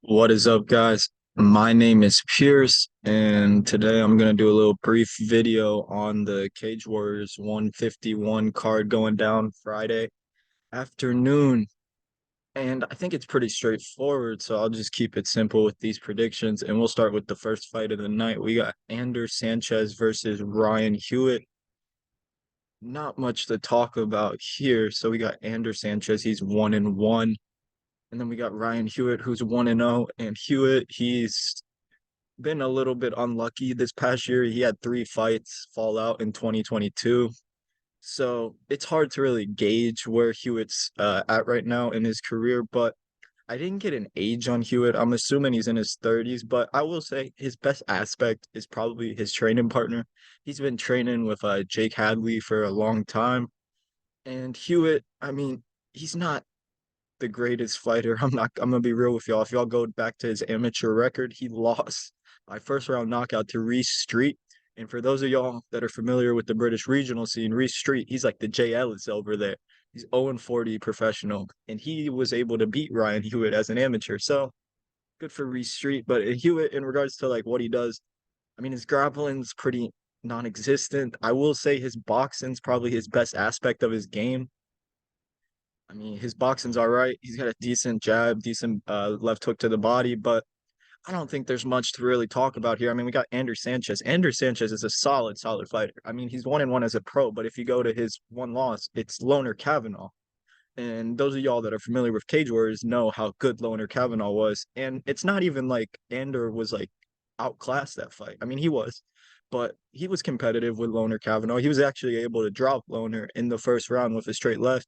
What is up, guys? My name is Pierce, and today I'm going to do a little brief video on the Cage Warriors 151 card going down Friday afternoon. And I think it's pretty straightforward, so I'll just keep it simple with these predictions. And we'll start with the first fight of the night. We got Aidan Sanchez versus Ryan Hewitt. Not much to talk about here. So we got Aidan Sanchez, he's 1-1. And then we got Ryan Hewitt, who's 1-0. And Hewitt, he's been a little bit unlucky this past year. He had 3 fights fall out in 2022. So it's hard to really gauge where Hewitt's at right now in his career. But I didn't get an age on Hewitt. I'm assuming he's in his 30s. But I will say his best aspect is probably his training partner. He's been training with Jake Hadley for a long time. And Hewitt, I mean, he's not the greatest fighter. I'm gonna be real with y'all. If y'all go back to his amateur record, he lost by first round knockout to Reece Street. And for those of y'all that are familiar with the British regional scene, Reece Street, he's like the Jay Ellis over there. He's 0-40 professional, and he was able to beat Ryan Hewitt as an amateur. So good for Reece Street. But Hewitt, in regards to like what he does, I mean, his grappling's pretty non-existent. I will say his boxing's probably his best aspect of his game. I mean, his boxing's all right. He's got a decent jab, decent left hook to the body, but I don't think there's much to really talk about here. I mean, we got Aidan Sanchez. Aidan Sanchez is a solid fighter. I mean, he's 1-1 as a pro, but if you go to his one loss, it's Loner Kavanagh. And those of y'all that are familiar with Cage Warriors know how good Loner Kavanagh was. And it's not even like Ander was like outclassed that fight. I mean, he was, but he was competitive with Loner Kavanagh. He was actually able to drop Loner in the first round with a straight left.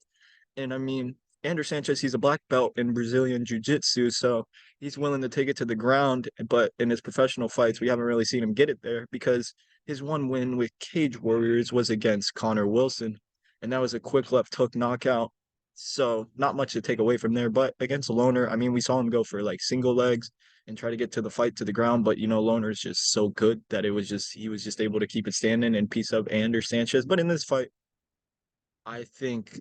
And I mean, Aidan Sanchez, he's a black belt in Brazilian Jiu-Jitsu, so he's willing to take it to the ground. But in his professional fights, we haven't really seen him get it there because his one win with Cage Warriors was against Connor Wilson, and that was a quick left hook knockout. So not much to take away from there. But against Loner, I mean, we saw him go for like single legs and try to get to the fight to the ground. But you know, Loner is just so good that he was just able to keep it standing and piece up Aidan Sanchez. But in this fight, I think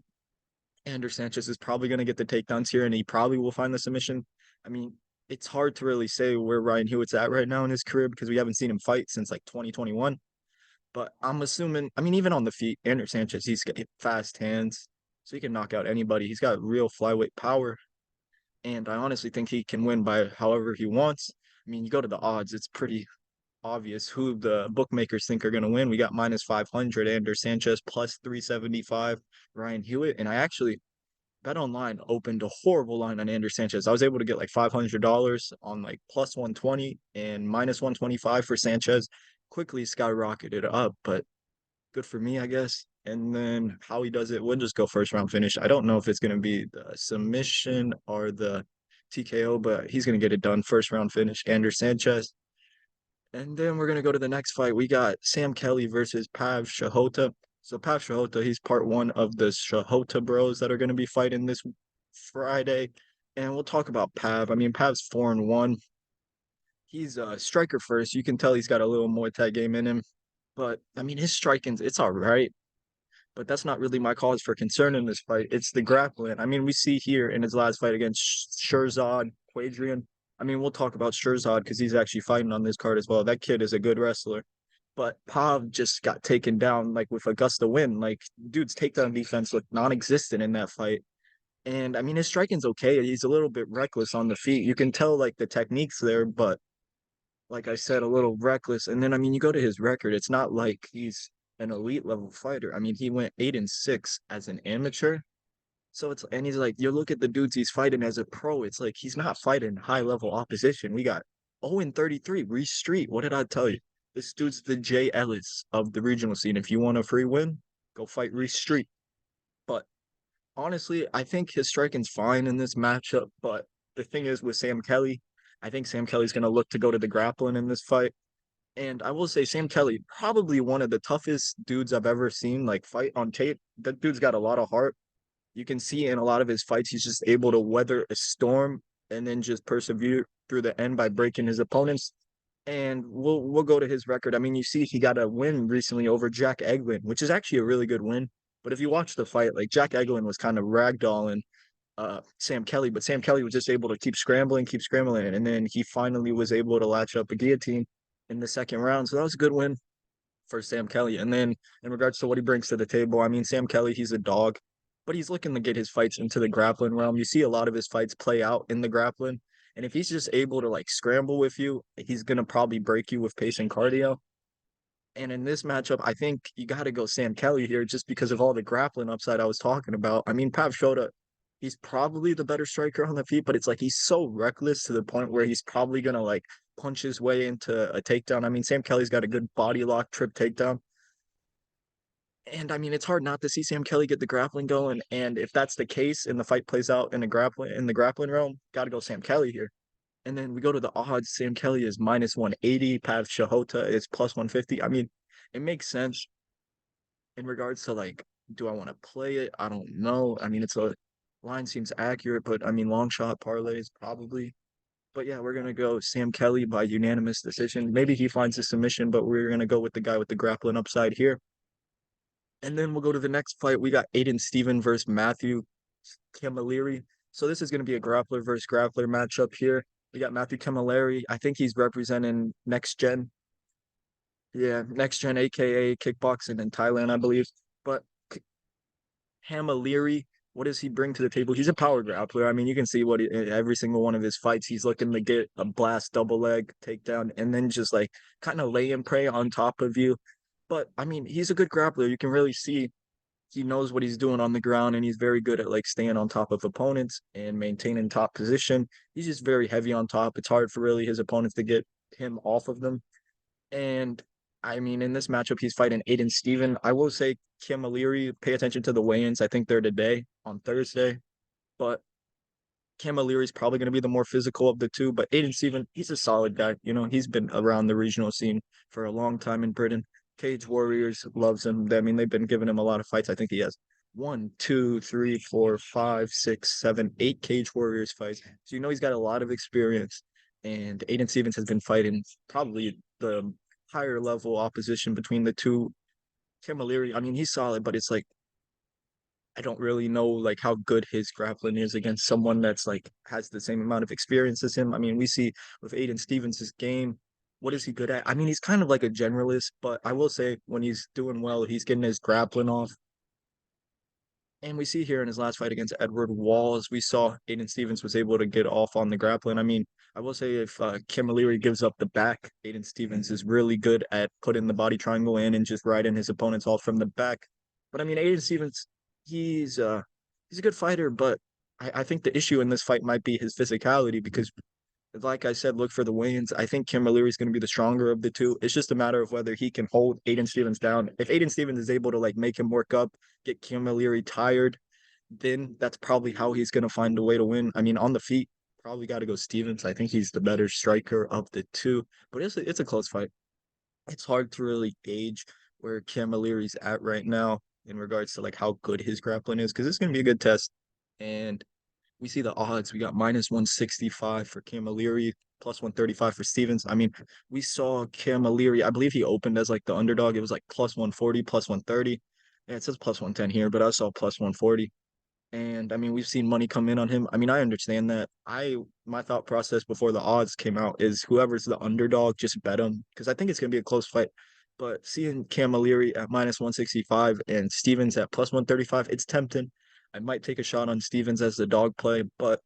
Aidan Sanchez is probably going to get the takedowns here, and he probably will find the submission. I mean, it's hard to really say where Ryan Hewitt's at right now in his career because we haven't seen him fight since like 2021. But I'm assuming, I mean, even on the feet, Aidan Sanchez, he's got fast hands, so he can knock out anybody. He's got real flyweight power, and I honestly think he can win by however he wants. I mean, you go to the odds, it's pretty obvious who the bookmakers think are going to win. We got minus 500 Aidan Sanchez, plus 375 Ryan Hewitt, and I actually Bet Online opened a horrible line on Aidan Sanchez. I was able to get like $500 on like plus 120 and minus 125 for Sanchez. Quickly skyrocketed up, but good for me, I guess. And then how he does it, we'll just go first round finish. I don't know if it's going to be the submission or the TKO, but he's going to get it done. First round finish, Aidan Sanchez. And then we're going to go to the next fight. We got Sam Kelly versus Pav Sahota. So Pav Sahota, he's part one of the Sahota bros that are going to be fighting this Friday. And we'll talk about Pav. I mean, Pav's 4-1. He's a striker first. You can tell he's got a little Muay Thai game in him. But, I mean, his striking's, it's all right. But that's not really my cause for concern in this fight. It's the grappling. I mean, we see here in his last fight against Shirzad, Qadrian. I mean, we'll talk about Shirzad because he's actually fighting on this card as well. That kid is a good wrestler. But Pav just got taken down like with a gust of wind. Like, dude's takedown defense looked non-existent in that fight. And I mean, his striking's okay. He's a little bit reckless on the feet. You can tell like the technique's there, but like I said, a little reckless. And then I mean, you go to his record, it's not like he's an elite level fighter. I mean, he went 8-6 as an amateur. So it's and he's like, you look at the dudes he's fighting as a pro, it's like he's not fighting high level opposition. We got 0-33, Reece Street. What did I tell you? This dude's the Jay Ellis of the regional scene. If you want a free win, go fight Reece Street. But honestly, I think his striking's fine in this matchup. But the thing is with Sam Kelly, I think Sam Kelly's going to look to go to the grappling in this fight. And I will say Sam Kelly, probably one of the toughest dudes I've ever seen like fight on tape. That dude's got a lot of heart. You can see in a lot of his fights, he's just able to weather a storm and then just persevere through the end by breaking his opponents. And we'll go to his record. I mean, you see he got a win recently over Jack Eglin, which is actually a really good win. But if you watch the fight, like Jack Eglin was kind of ragdolling Sam Kelly, but Sam Kelly was just able to keep scrambling, and then he finally was able to latch up a guillotine in the second round. So that was a good win for Sam Kelly. And then in regards to what he brings to the table, I mean, Sam Kelly, he's a dog, but he's looking to get his fights into the grappling realm. You see a lot of his fights play out in the grappling. And if he's just able to like scramble with you, he's gonna probably break you with pace and cardio. And in this matchup, I think you got to go Sam Kelly here just because of all the grappling upside I was talking about. I mean, Pav Sahota, he's probably the better striker on the feet, but it's like he's so reckless to the point where he's probably going to like punch his way into a takedown. I mean, Sam Kelly's got a good body lock trip takedown. And I mean, it's hard not to see Sam Kelly get the grappling going. And if that's the case and the fight plays out in the grappling realm, got to go Sam Kelly here. And then we go to the odds. Sam Kelly is minus 180. Pav Sahota is plus 150. I mean, it makes sense in regards to like, do I want to play it? I don't know. I mean, it's a line seems accurate, but I mean, long shot parlays probably. But yeah, we're gonna go Sam Kelly by unanimous decision. Maybe he finds a submission, but we're gonna go with the guy with the grappling upside here. And then we'll go to the next fight. We got Aidan Stephens versus Matthew Camilleri. So this is going to be a grappler versus grappler matchup here. We got Matthew Camilleri. I think he's representing Next Gen. Yeah, Next Gen, aka kickboxing in Thailand, I believe. But Camilleri, what does he bring to the table? He's a power grappler. I mean, you can see what every single one of his fights, he's looking to get a blast double leg takedown and then just like kind of lay and prey on top of you. But I mean, he's a good grappler. You can really see he knows what he's doing on the ground and he's very good at like staying on top of opponents and maintaining top position. He's just very heavy on top. It's hard for really his opponents to get him off of them. And I mean, in this matchup, he's fighting Aidan Stephens. I will say Camilleri, pay attention to the weigh-ins. I think they're today on Thursday, but Camilleri's probably going to be the more physical of the two. But Aidan Stephens, he's a solid guy. You know, he's been around the regional scene for a long time in Britain. Cage Warriors loves him. I mean, they've been giving him a lot of fights. I think he has one, two, three, four, five, six, seven, 8 Cage Warriors fights. So you know he's got a lot of experience. And Aidan Stephens has been fighting probably the higher level opposition between the two. Camilleri, I mean, he's solid, but it's like I don't really know like how good his grappling is against someone that's like has the same amount of experience as him. I mean, we see with Aidan Stephens' game, what is he good at? I mean, he's kind of like a generalist, but I will say when he's doing well, he's getting his grappling off. And we see here in his last fight against Edward Walls, we saw Aidan Stephens was able to get off on the grappling. I mean, I will say if Camilleri gives up the back, Aidan Stephens is really good at putting the body triangle in and just riding his opponents off from the back. But I mean, Aidan Stephens, he's a good fighter, but I think the issue in this fight might be his physicality because like I said, look for the weigh-ins. I think Camilleri is going to be the stronger of the two. It's just a matter of whether he can hold Aidan Stephens down. If Aidan Stephens is able to like make him work up, get Camilleri tired, then that's probably how he's going to find a way to win. I mean, on the feet, probably got to go Stephens. I think he's the better striker of the two, but it's a close fight. It's hard to really gauge where Camilleri's at right now in regards to like how good his grappling is because it's going to be a good test. And we see the odds. We got minus 165 for Camilleri, plus 135 for Stephens. I mean, we saw Camilleri, I believe he opened as like the underdog. It was like plus 140, plus 130. Yeah, it says plus 110 here, but I saw plus 140. And I mean, we've seen money come in on him. I mean, I understand that. My thought process before the odds came out is whoever's the underdog, just bet him because I think it's gonna be a close fight. But seeing Camilleri at minus 165 and Stephens at plus 135, it's tempting. I might take a shot on Stephens as the dog play, but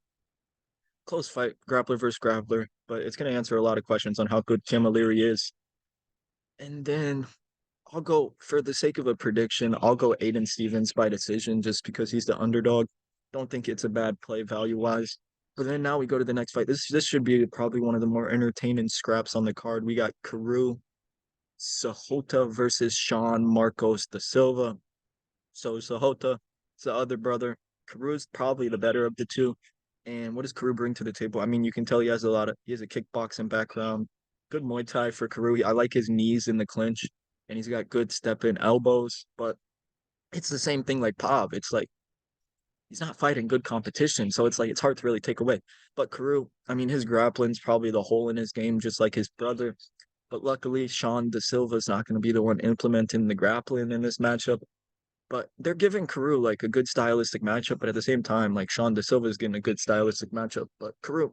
close fight, grappler versus grappler. But it's going to answer a lot of questions on how good Camilleri is. And then I'll go, for the sake of a prediction, I'll go Aidan Stephens by decision just because he's the underdog. Don't think it's a bad play value wise. But then now we go to the next fight. This should be probably one of the more entertaining scraps on the card. We got Kiru Sahota versus Shawn Marcos da Silva. So Sahota, it's the other brother. Kiru's probably the better of the two. And what does Kiru bring to the table? I mean, you can tell he has a kickboxing background. Good Muay Thai for Kiru. I like his knees in the clinch, and he's got good step in elbows. But it's the same thing like Pav. It's like he's not fighting good competition, so it's like it's hard to really take away. But Kiru, I mean, his grappling's probably the hole in his game, just like his brother. But luckily, Shawn da Silva's not going to be the one implementing the grappling in this matchup. But they're giving Kiru like a good stylistic matchup, but at the same time, like Shawn De Silva is getting a good stylistic matchup. But Kiru,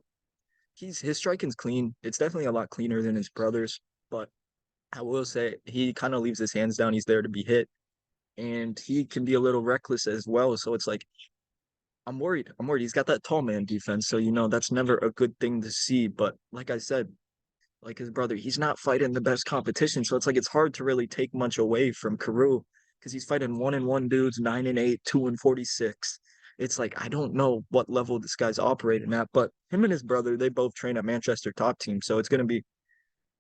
his striking's clean. It's definitely a lot cleaner than his brother's, but I will say he kind of leaves his hands down. He's there to be hit, and he can be a little reckless as well. So it's like I'm worried. I'm worried. He's got that tall man defense, so that's never a good thing to see. But like I said, like his brother, he's not fighting the best competition, so it's like it's hard to really take much away from Kiru because he's fighting 1-1 dudes, 9-8, 2-46. It's like I don't know what level this guy's operating at, but him and his brother, they both train at Manchester top team, so it's gonna be.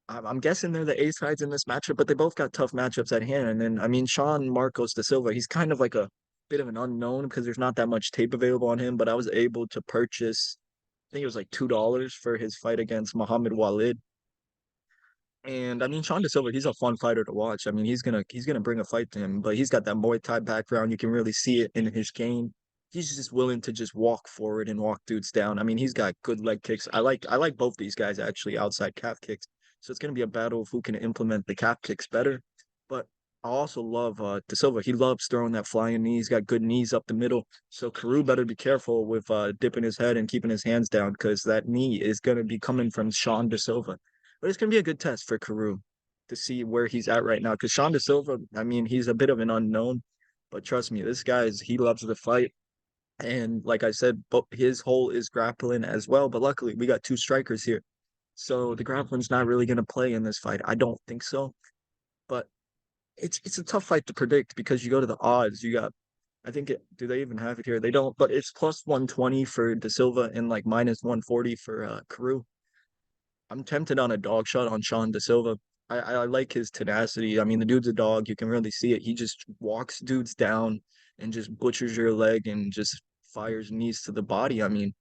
I'm guessing they're the A sides in this matchup, but they both got tough matchups at hand. And then, I mean, Shawn Marcos de Silva, he's kind of like a bit of an unknown because there's not that much tape available on him. But I was able to purchase, I think it was like $2 for his fight against Muhammad Walid. And I mean, Shawn De Silva, he's a fun fighter to watch. I mean, he's gonna bring a fight to him, but he's got that Muay Thai background. You can really see it in his game. He's just willing to just walk forward and walk dudes down. I mean, he's got good leg kicks. I like both these guys actually outside calf kicks. So it's gonna be a battle of who can implement the calf kicks better. But I also love De Silva. He loves throwing that flying knee. He's got good knees up the middle. So Kiru better be careful with dipping his head and keeping his hands down because that knee is gonna be coming from Shawn De Silva. But it's gonna be a good test for Kiru to see where he's at right now. Because Shawn De Silva, I mean, he's a bit of an unknown, but trust me, this guy is he loves the fight. And like I said, but his hole is grappling as well. But luckily, we got two strikers here, so the grappling's not really gonna play in this fight. I don't think so. But it's a tough fight to predict because you go to the odds. You got, I think do they even have it here? They don't, but it's plus 120 for De Silva and like minus 140 for Kiru. I'm tempted on a dog shot on Shawn De Silva. I like his tenacity. I mean, the dude's a dog. You can really see it. He just walks dudes down and just butchers your leg and just fires knees to the body. I mean,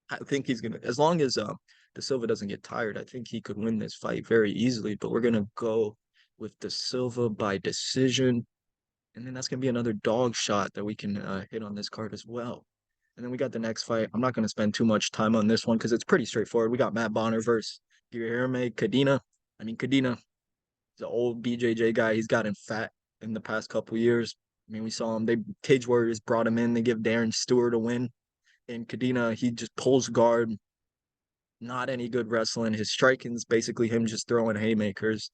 I think he's gonna, as long as De Silva doesn't get tired, I think he could win this fight very easily. But we're gonna go with De Silva by decision, and then that's gonna be another dog shot that we can hit on this card as well. And then we got the next fight. I'm not going to spend too much time on this one because it's pretty straightforward. We got Matt Bonner versus Guilherme Cadena. I mean, Cadena is an old BJJ guy. He's gotten fat in the past couple years. I mean, we saw him. They Cage Warriors brought him in. They give Darren Stewart a win. And Cadena, he just pulls guard. Not any good wrestling. His striking's basically him just throwing haymakers.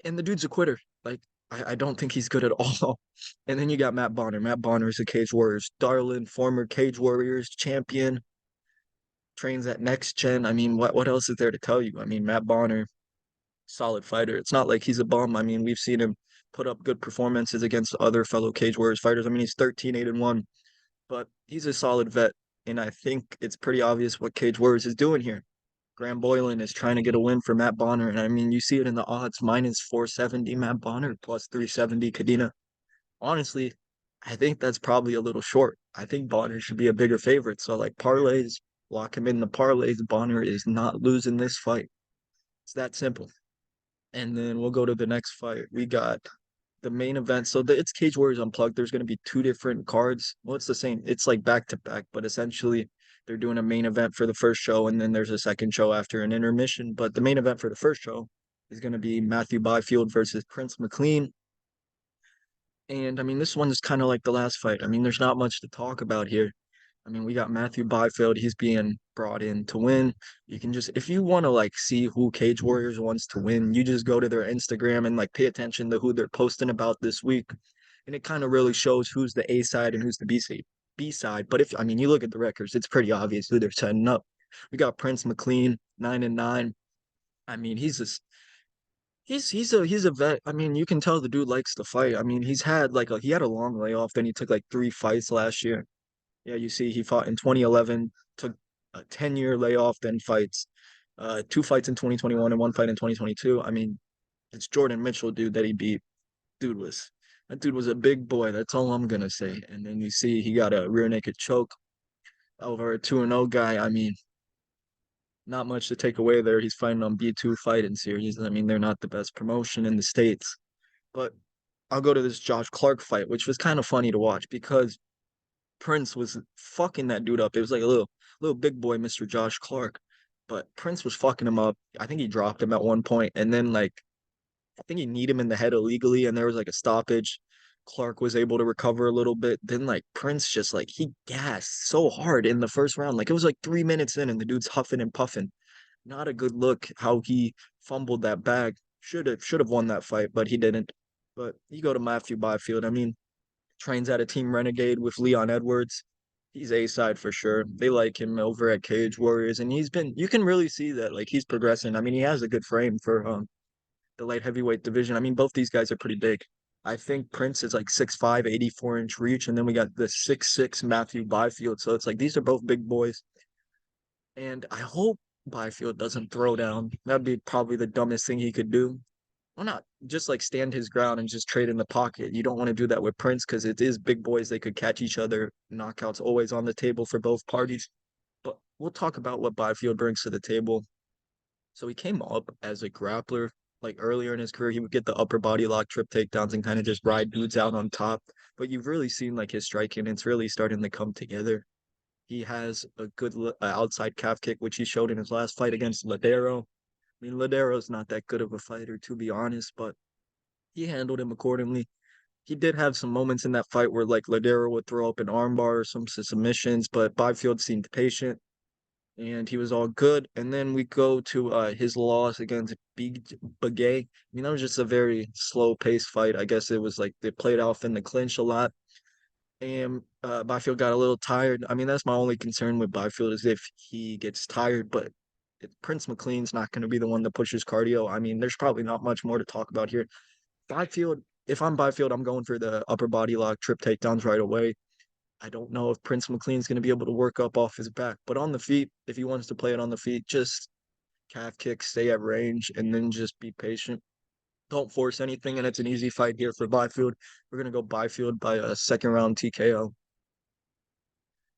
And the dude's a quitter. Like, I don't think he's good at all. And then you got Matt Bonner. Matt Bonner is a Cage Warriors darling, former Cage Warriors champion, trains at Next Gen. I mean, what else is there to tell you? I mean, Matt Bonner, solid fighter. It's not like he's a bum. I mean, we've seen him put up good performances against other fellow Cage Warriors fighters. I mean, he's 13-8-1, but he's a solid vet. And I think it's pretty obvious what Cage Warriors is doing here. Graham Boylan is trying to get a win for Matt Bonner. And I mean, you see it in the odds minus 470 Matt Bonner, plus 370 Cadena. Honestly, I think that's probably a little short. I think Bonner should be a bigger favorite. So, like, parlays, lock him in the parlays. Bonner is not losing this fight. It's that simple. And then we'll go to the next fight. We got the main event. So it's Cage Warriors Unplugged. There's going to be two different cards. Well, it's the same. It's like back to back, but essentially they're doing a main event for the first show, and then there's a second show after an intermission. But the main event for the first show is going to be Matthew Byfield versus Prince Mclean. And I mean, this one is kind of like the last fight. I mean, there's not much to talk about here. I mean, we got Matthew Byfield. He's being brought in to win. You can just, if you want to like see who Cage Warriors wants to win, you just go to their Instagram and like pay attention to who they're posting about this week. And it kind of really shows who's the A side and who's the B side. B side. But if, I mean, you look at the records, it's pretty obvious who they're setting up. We got Prince McLean, 9-9. I mean, he's a vet. I mean, you can tell the dude likes to fight. I mean, he had a long layoff, then he took like 3 fights last year. Yeah, you see, he fought in 2011, took a 10-year layoff, then fights, 2 fights in 2021 and 1 fight in 2022. I mean, it's Jordan Mitchell, dude, that he beat. That dude was a big boy. That's all I'm gonna say. And then you see he got a rear naked choke over a 2-0 guy. I mean, not much to take away there. He's fighting on B2 fighting series. I mean, they're not the best promotion in the States. But I'll go to this Josh Clark fight, which was kind of funny to watch because Prince was fucking that dude up. It was like a little big boy, Mr. Josh Clark. But Prince was fucking him up. I think he dropped him at one point, and then like I think he kneed him in the head illegally, and there was like a stoppage. Clark was able to recover a little bit. Then like Prince just like he gassed so hard in the first round. Like it was like 3 minutes in and the dude's huffing and puffing. Not a good look how he fumbled that bag. Should have won that fight, but he didn't. But you go to Matthew Byfield. I mean, trains at a Team Renegade with Leon Edwards. He's A side for sure. They like him over at Cage Warriors, and you can really see that like he's progressing. I mean, he has a good frame for the light heavyweight division. I mean, both these guys are pretty big. I think Prince is like 6'5", 84-inch reach, and then we got the 6'6" Matthew Byfield. So it's like these are both big boys. And I hope Byfield doesn't throw down. That'd be probably the dumbest thing he could do. Why not just like stand his ground and just trade in the pocket? You don't want to do that with Prince because it is big boys. They could catch each other. Knockouts always on the table for both parties. But we'll talk about what Byfield brings to the table. So he came up as a grappler. Like earlier in his career, he would get the upper body lock, trip takedowns, and kind of just ride dudes out on top. But you've really seen like his striking; it's really starting to come together. He has a good outside calf kick, which he showed in his last fight against Ladero. I mean, Ladero's not that good of a fighter, to be honest, but he handled him accordingly. He did have some moments in that fight where like Ladero would throw up an armbar or some submissions, but Byfield seemed patient and he was all good. And then we go to his loss against Big Bagay. I mean, that was just a very slow paced fight. I guess it was like they played off in the clinch a lot. And Byfield got a little tired. I mean, that's my only concern with Byfield is if he gets tired, but Prince Mclean's not going to be the one that pushes cardio. I mean, there's probably not much more to talk about here. Byfield, if I'm Byfield, I'm going for the upper body lock, trip takedowns right away. I don't know if Prince McLean's going to be able to work up off his back, but on the feet, if he wants to play it on the feet, just calf kick, stay at range, and then just be patient. Don't force anything, and it's an easy fight here for Byfield. We're going to go Byfield by a second round TKO.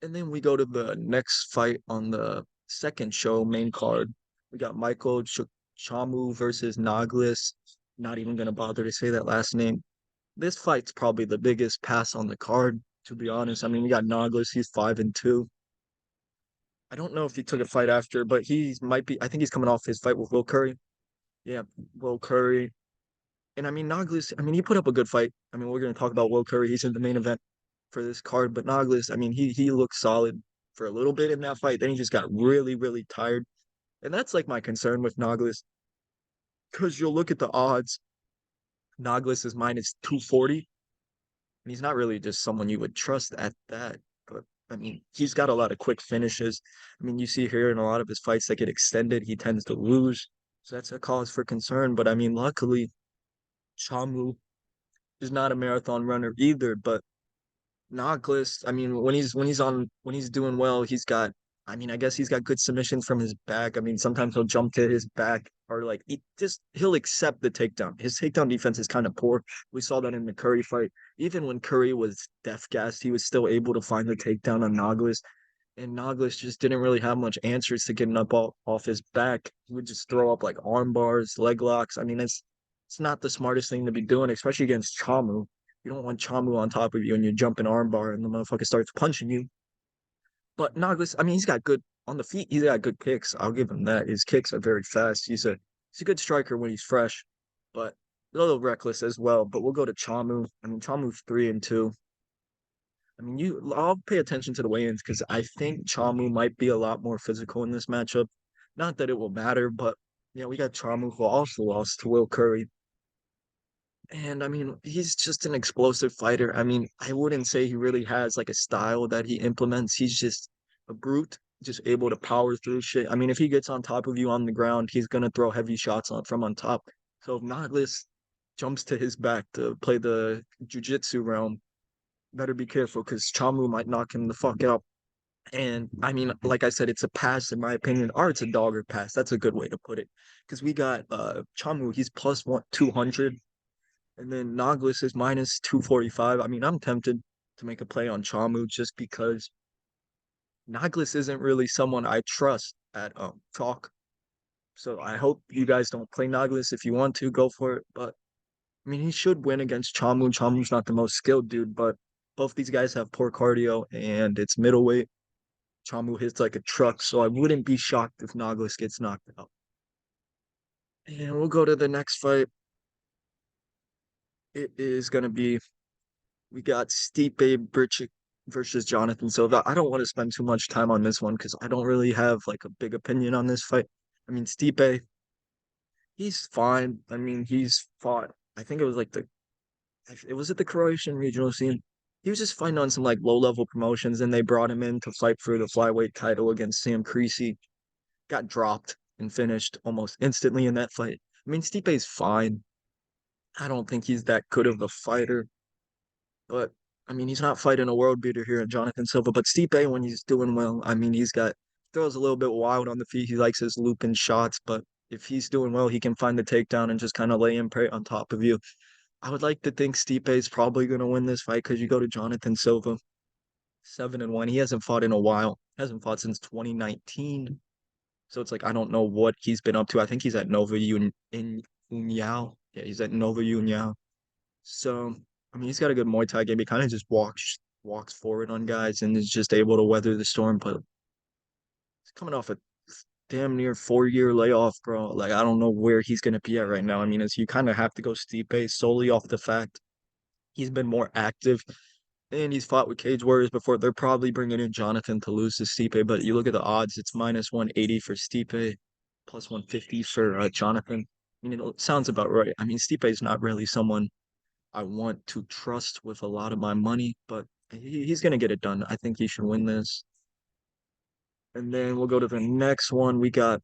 And then we go to the next fight on the second show, main card. We got Michael Tchamou versus Naglis. Not even going to bother to say that last name. This fight's probably the biggest pass on the card, to be honest. I mean, we got Naglis, he's 5-2. I don't know if he took a fight after, but he might be. I think he's coming off his fight with Will Currie. Yeah, Will Currie. And I mean, Naglis, I mean, he put up a good fight. I mean, we're going to talk about Will Currie. He's in the main event for this card, but Naglis, I mean, he looked solid for a little bit in that fight. Then he just got really, really tired. And that's like my concern with Naglis because you'll look at the odds. Naglis is minus 240, and he's not really just someone you would trust at that. But I mean, he's got a lot of quick finishes. I mean, you see here in a lot of his fights that get extended, he tends to lose. So that's a cause for concern. But I mean, luckily, Tchamou is not a marathon runner either. But Naglis, I mean, when he's doing well, he's got. I mean, I guess he's got good submissions from his back. I mean, sometimes he'll jump to his back or like he'll accept the takedown. His takedown defense is kind of poor. We saw that in the Curry fight. Even when Curry was death gassed, he was still able to find the takedown on Naglis. And Naglis just didn't really have much answers to getting up off his back. He would just throw up like arm bars, leg locks. I mean, it's not the smartest thing to be doing, especially against Tchamou. You don't want Tchamou on top of you and you jump an armbar and the motherfucker starts punching you. But Naglis, I mean, he's got good on the feet. He's got good kicks. I'll give him that. His kicks are very fast. He's a good striker when he's fresh, but a little reckless as well. But we'll go to Tchamou. I mean, Tchamou's 3-2. I mean, I'll pay attention to the weigh-ins because I think Tchamou might be a lot more physical in this matchup. Not that it will matter, but we got Tchamou who also lost to Will Currie. And I mean, he's just an explosive fighter. I mean, I wouldn't say he really has like a style that he implements. He's just a brute, just able to power through shit. I mean, if he gets on top of you on the ground, he's gonna throw heavy shots from on top. So if Naglis jumps to his back to play the jujitsu realm, better be careful because Tchamou might knock him the fuck out. And I mean, like I said, it's a pass in my opinion, or it's a dogger pass. That's a good way to put it. Because we got Tchamou, he's plus 200. And then Naglis is minus 245. I mean, I'm tempted to make a play on Tchamou just because Naglis isn't really someone I trust at chalk. So I hope you guys don't play Naglis. If you want to, go for it. But I mean, he should win against Tchamou. Tchamou's not the most skilled dude, but both these guys have poor cardio and it's middleweight. Tchamou hits like a truck, so I wouldn't be shocked if Naglis gets knocked out. And we'll go to the next fight. It is going to be We got Stipe Brcic versus Jonathan Silva. I don't want to spend too much time on this one because I don't really have like a big opinion on this fight. I mean, Stipe, he's fine. I mean, he's fought. I think it was like it was at the Croatian regional scene. He was just fighting on some like low level promotions, and they brought him in to fight for the flyweight title against Sam Creasy. Got dropped and finished almost instantly in that fight. I mean, Stipe's fine. I don't think he's that good of a fighter. But I mean, he's not fighting a world beater here in Jonathan Silva. But Stipe, when he's doing well, I mean, throws a little bit wild on the feet. He likes his looping shots, but if he's doing well, he can find the takedown and just kind of lay in prey on top of you. I would like to think Stipe is probably going to win this fight because you go to Jonathan Silva, 7-1. He hasn't fought in a while. Hasn't fought since 2019. So it's like I don't know what he's been up to. I think he's at Uniao. Yeah, he's at Nova Uniao. So, I mean, he's got a good Muay Thai game. He kind of just walks forward on guys and is just able to weather the storm. But he's coming off a damn near 4-year layoff, bro. Like, I don't know where he's gonna be at right now. I mean, as you kind of have to go Stipe solely off the fact he's been more active and he's fought with Cage Warriors before. They're probably bringing in Jonathan to lose to Stipe, but you look at the odds, it's minus 180 for Stipe, plus 150 for Jonathan. I mean, it sounds about right. I mean, Stipe is not really someone I want to trust with a lot of my money, but he's going to get it done. I think he should win this. And then we'll go to the next one. We got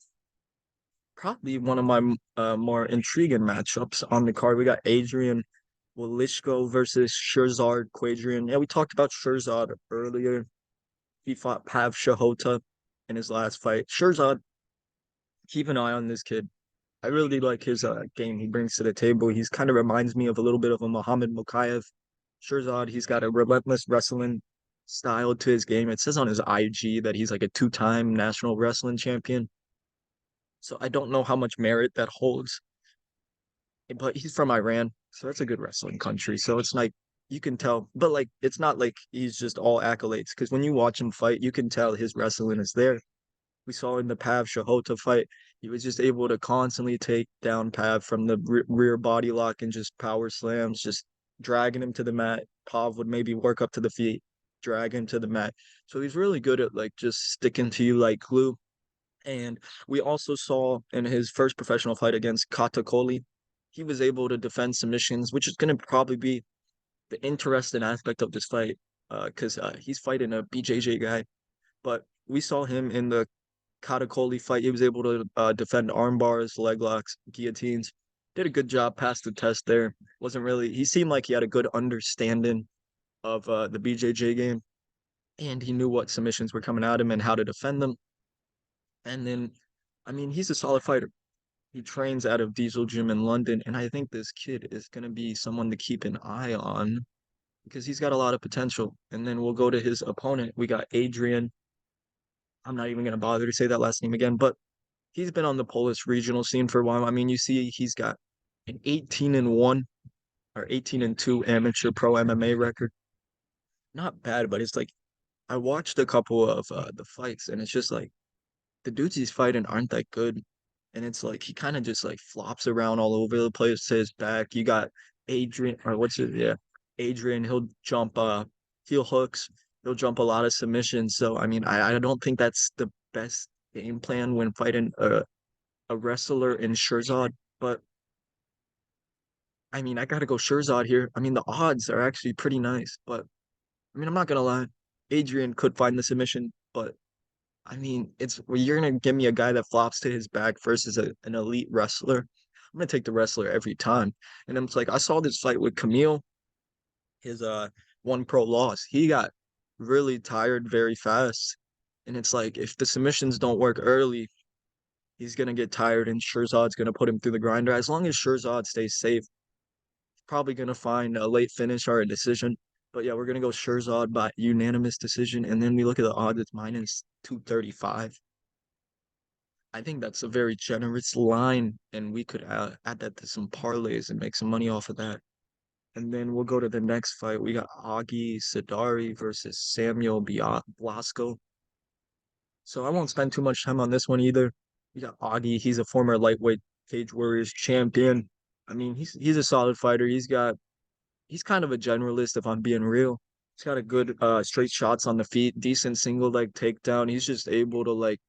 probably one of my more intriguing matchups on the card. We got Adrian Wieliczko versus Shirzad Qadrian. Yeah, we talked about Shirzad earlier. He fought Pav Sahota in his last fight. Shirzad, keep an eye on this kid. I really like his game he brings to the table. He's kind of reminds me of a little bit of a Muhammad Mokaev. Shirzad, he's got a relentless wrestling style to his game. It says on his IG that he's like a two-time national wrestling champion. So I don't know how much merit that holds, but he's from Iran, so that's a good wrestling country. So it's like you can tell, but like it's not like he's just all accolades because when you watch him fight, you can tell his wrestling is there. We saw in the Pav Sahota fight, he was just able to constantly take down Pav from the rear body lock and just power slams, just dragging him to the mat. Pav would maybe work up to the feet, drag him to the mat. So he's really good at like just sticking to you like glue. And we also saw in his first professional fight against Katakoli, he was able to defend submissions, which is going to probably be the interesting aspect of this fight because he's fighting a BJJ guy. But we saw him in the Katakoli fight. He was able to defend arm bars, leg locks, guillotines. Did a good job, passed the test there. Wasn't really, he seemed like he had a good understanding of the BJJ game and he knew what submissions were coming at him and how to defend them. And then, I mean, he's a solid fighter. He trains out of Diesel Gym in London, and I think this kid is going to be someone to keep an eye on because he's got a lot of potential. And then we'll go to his opponent. We got Adrian. I'm not even going to bother to say that last name again, but he's been on the Polish regional scene for a while. I mean, you see, he's got an 18-1 or 18-2 amateur pro MMA record. Not bad, but it's like I watched a couple of the fights, and it's just like the dudes he's fighting aren't that good. And it's like he kind of just like flops around all over the place to his back. You got Adrian, or what's it? Yeah, Adrian. He'll jump heel hooks. He'll jump a lot of submissions. So I mean, I don't think that's the best game plan when fighting a wrestler in Shirzad. But I mean, I gotta go Shirzad here. I mean, the odds are actually pretty nice. But I mean, I'm not gonna lie, Adrian could find the submission, but I mean, well, you're gonna give me a guy that flops to his back versus an elite wrestler. I'm gonna take the wrestler every time. And I'm like, I saw this fight with Camille, his one pro loss. He got really tired very fast. And it's like if the submissions don't work early, he's gonna get tired and Shirzad's gonna put him through the grinder. As long as Shirzad stays safe, he's probably gonna find a late finish or a decision. But yeah, we're gonna go Shirzad by unanimous decision. And then we look at the odds, it's minus 235. I think that's a very generous line, and we could add that to some parlays and make some money off of that. And then we'll go to the next fight. We got Augie Sadari versus Samuel Blasco. So I won't spend too much time on this one either. We got Augie. He's a former lightweight Cage Warriors champion. I mean, he's a solid fighter. he's kind of a generalist if I'm being real. He's got a good straight shots on the feet, decent single leg takedown. He's just able to like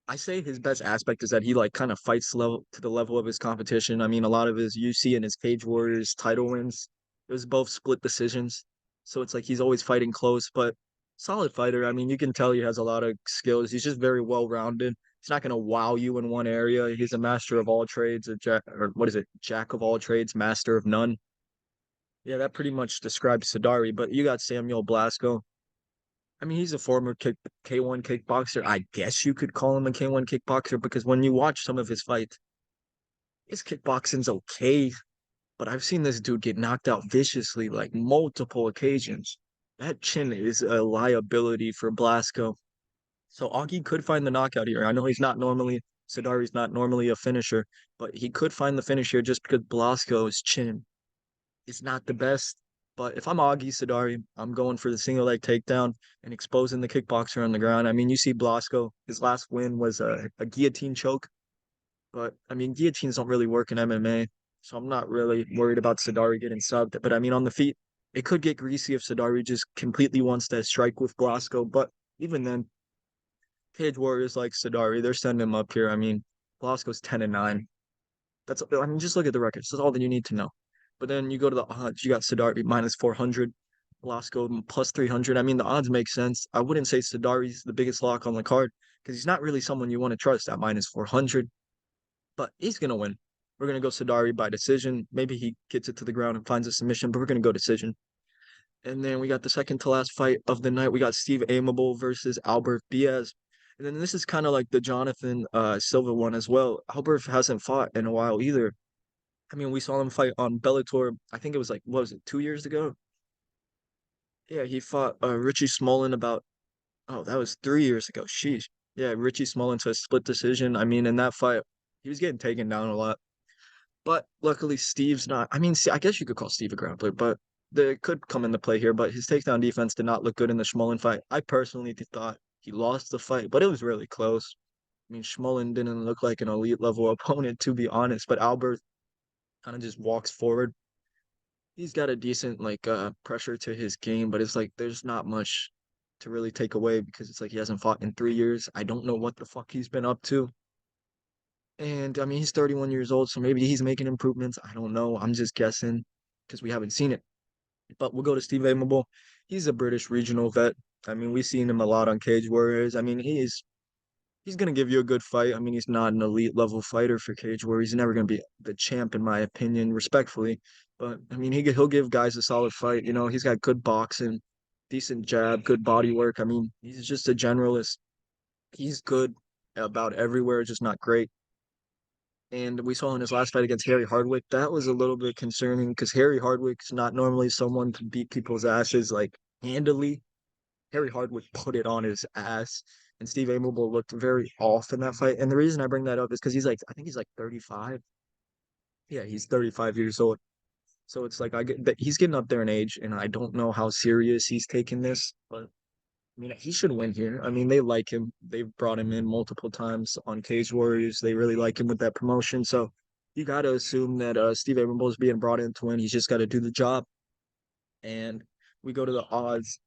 I say his best aspect is that he like kind of fights level to the level of his competition. I mean, a lot of his you see in his Cage Warriors title wins, it was both split decisions. So it's like he's always fighting close, but solid fighter. I mean, you can tell he has a lot of skills. He's just very well rounded. He's not gonna wow you in one area. He's a master of all trades, a jack or what is it? Jack of all trades, master of none. Yeah, that pretty much describes Sadari. But you got Samuel Blasco. I mean, he's a former K1 kickboxer. I guess you could call him a K1 kickboxer because when you watch some of his fights, his kickboxing's okay, but I've seen this dude get knocked out viciously like multiple occasions. That chin is a liability for Blasco. So Augie could find the knockout here. I know Sadari's not normally a finisher, but he could find the finish here just because Blasco's chin is not the best. But if I'm Augie Sadari, I'm going for the single leg takedown and exposing the kickboxer on the ground. I mean, you see Blasco, his last win was a guillotine choke, but I mean, guillotines don't really work in MMA, so I'm not really worried about Sadari getting subbed. But I mean, on the feet, it could get greasy if Sadari just completely wants to strike with Blasco. But even then, Cage Warriors like Sadari, they're sending him up here. I mean, Blasco's 10-9. I mean, just look at the records. That's all that you need to know. But then you go to the odds. You got Sadari minus 400, Blasco plus 300. I mean, the odds make sense. I wouldn't say Sadari's the biggest lock on the card because he's not really someone you want to trust at minus 400, but he's going to win. We're going to go Sadari by decision. Maybe he gets it to the ground and finds a submission, but we're going to go decision. And then we got the second to last fight of the night. We got Steve Aimable versus Alberth Diaz. And then this is kind of like the Jonathan Silva one as well. Alberth hasn't fought in a while either. I mean, we saw him fight on Bellator. I think it was like, what was it, 2 years ago? Yeah, he fought Richie Smolin about, oh, that was 3 years ago. Sheesh. Yeah, Richie Smolin to a split decision. I mean, in that fight, he was getting taken down a lot. But luckily, Steve's not. I mean, see, I guess you could call Steve a grappler, but they could come into play here. But his takedown defense did not look good in the Smolin fight. I personally thought he lost the fight, but it was really close. I mean, Smolin didn't look like an elite level opponent, to be honest, but Albert kind of just walks forward. He's got a decent like pressure to his game, but it's like there's not much to really take away because it's like he hasn't fought in 3 years. I don't know what the fuck he's been up to. And I mean, he's 31 years old, so maybe he's making improvements. I don't know. I'm just guessing because we haven't seen it. But we'll go to Steve Aimable. He's a British regional vet. I mean, we've seen him a lot on Cage Warriors. I mean, he's gonna give you a good fight. I mean, he's not an elite level fighter for Cage Warriors. He's never gonna be the champ, in my opinion, respectfully. But I mean, he'll give guys a solid fight. You know, he's got good boxing, decent jab, good body work. I mean, he's just a generalist. He's good about everywhere, just not great. And we saw in his last fight against Harry Hardwick, that was a little bit concerning because Harry Hardwick's not normally someone to beat people's asses like handily. Harry Hardwick put it on his ass, and Steve Aimable looked very off in that fight. And the reason I bring that up is because I think he's like 35. Yeah, he's 35 years old. So it's like I get that he's getting up there in age, and I don't know how serious he's taking this, but I mean, he should win here. I mean, they like him. They've brought him in multiple times on Cage Warriors. They really like him with that promotion. So you got to assume that Steve Aimable is being brought in to win. He's just got to do the job. And we go to the odds.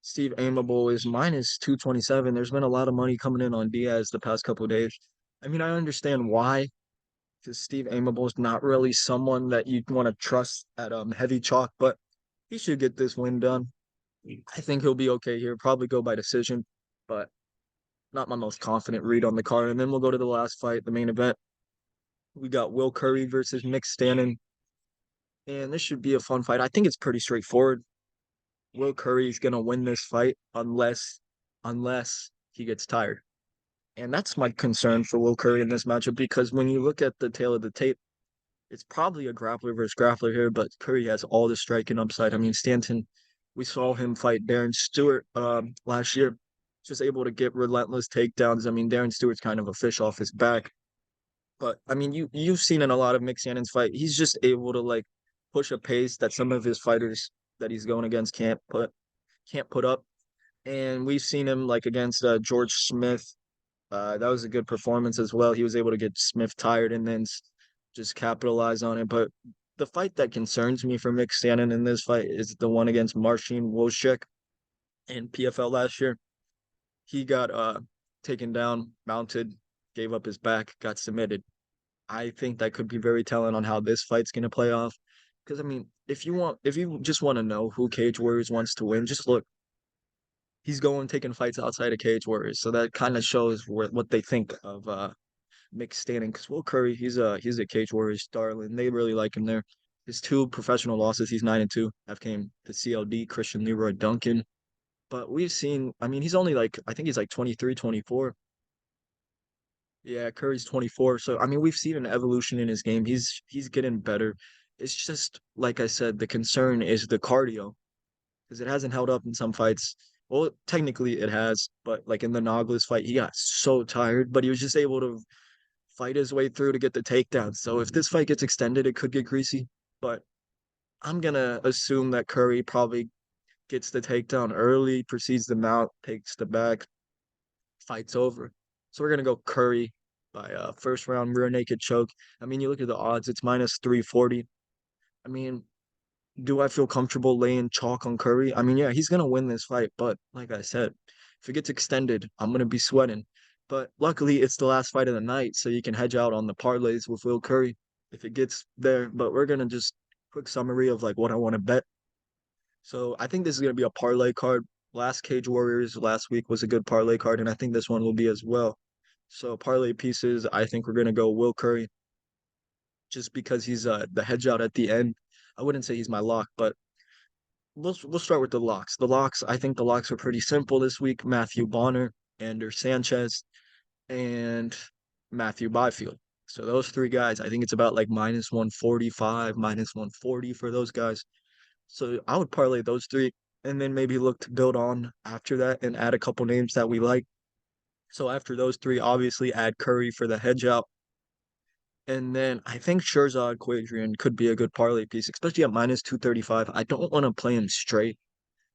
Steve Aimable is minus 227. There's been a lot of money coming in on Diaz the past couple of days. I mean, I understand why, because Steve Aimable is not really someone that you'd want to trust at heavy chalk, but he should get this win done. I think he'll be okay here. Probably go by decision, but not my most confident read on the card. And then we'll go to the last fight, the main event. We got Will Currie versus Mick Stanton. And this should be a fun fight. I think it's pretty straightforward. Will Currie's gonna win this fight unless he gets tired. And that's my concern for Will Currie in this matchup because when you look at the tail of the tape, it's probably a grappler versus grappler here, but Currie has all the striking upside. I mean, Stanton, we saw him fight Darren Stewart last year, just able to get relentless takedowns. I mean, Darren Stewart's kind of a fish off his back, but I mean, you've seen in a lot of Mick Shannon's fight, he's just able to like push a pace that some of his fighters that he's going against can't put up. And we've seen him like against George Smith. That was a good performance as well. He was able to get Smith tired and then just capitalize on it. But the fight that concerns me for Mick Stanton in this fight is the one against Marcin Wolszczak in PFL last year. He got taken down, mounted, gave up his back, got submitted. I think that could be very telling on how this fight's gonna play off. Because I mean, if you just want to know who Cage Warriors wants to win, just look. He's going taking fights outside of Cage Warriors, so that kind of shows what they think of Mick Stanton. Because Will Currie, he's a Cage Warriors darling. They really like him there. His two professional losses, he's 9-2. That came to CLD, Christian Leroy Duncan. But we've seen, I mean, he's only like, I think he's like 23, 24. Yeah, Curry's 24. So I mean, we've seen an evolution in his game. He's getting better. It's just like I said, the concern is the cardio because it hasn't held up in some fights. Well, technically it has, but like in the Naglis fight, he got so tired, but he was just able to fight his way through to get the takedown. So if this fight gets extended, it could get greasy. But I'm gonna assume that Curry probably gets the takedown early, proceeds the mount, takes the back, fight's over. So we're gonna go Curry by first round rear naked choke. I mean, you look at the odds, it's minus 340. I mean, do I feel comfortable laying chalk on Curry? I mean, yeah, he's gonna win this fight, but like I said, if it gets extended, I'm gonna be sweating. But luckily, it's the last fight of the night, so you can hedge out on the parlays with Will Curry if it gets there. But we're gonna just quick summary of like what I want to bet. So I think this is gonna be a parlay card. Last Cage Warriors last week was a good parlay card, and I think this one will be as well. So parlay pieces, I think we're gonna go Will Curry just because he's the hedge out at the end. I wouldn't say he's my lock, but we'll start with the locks. The locks, I think the locks are pretty simple this week. Matthew Bonner, Ander Sanchez, and Matthew Byfield. So those three guys, I think it's about like minus 145, minus 140 for those guys. So I would parlay those three and then maybe look to build on after that and add a couple names that we like. So after those three, obviously add Curry for the hedge out. And then I think Shirzad Qadrian could be a good parlay piece, especially at minus 235. I don't want to play him straight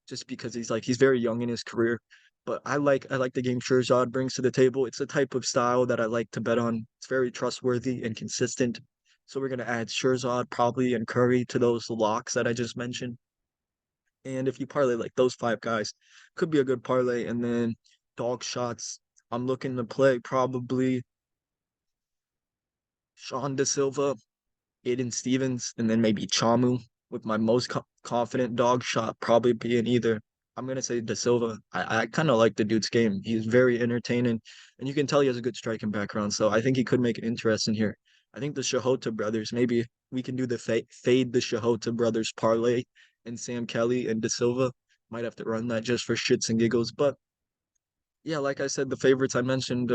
just because he's very young in his career. But I like the game Shirzad brings to the table. It's a type of style that I like to bet on. It's very trustworthy and consistent. So we're gonna add Shirzad probably and Curry to those locks that I just mentioned. And if you parlay like those five guys, could be a good parlay. And then dog shots, I'm looking to play probably Shawn de Silva, Aidan Stephens, and then maybe Tchamou with my most confident dog shot probably being either. I'm gonna say De Silva. I kind of like the dude's game. He's very entertaining, and you can tell he has a good striking background. So I think he could make it interesting here. I think the Sahota brothers. Maybe we can do the fade the Sahota brothers parlay, and Sam Kelly and De Silva might have to run that just for shits and giggles. But yeah, like I said, the favorites I mentioned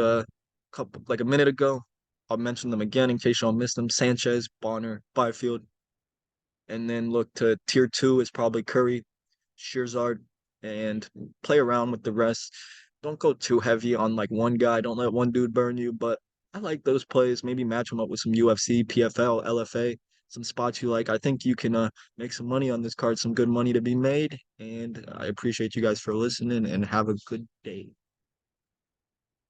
couple like a minute ago. I'll mention them again in case y'all missed them. Sanchez, Bonner, Byfield, and then look to tier two is probably Curry, Shirzad, and play around with the rest. Don't go too heavy on like one guy. Don't let one dude burn you. But I like those plays. Maybe match them up with some UFC, PFL, LFA, some spots you like. I think you can make some money on this card, some good money to be made. And I appreciate you guys for listening and have a good day.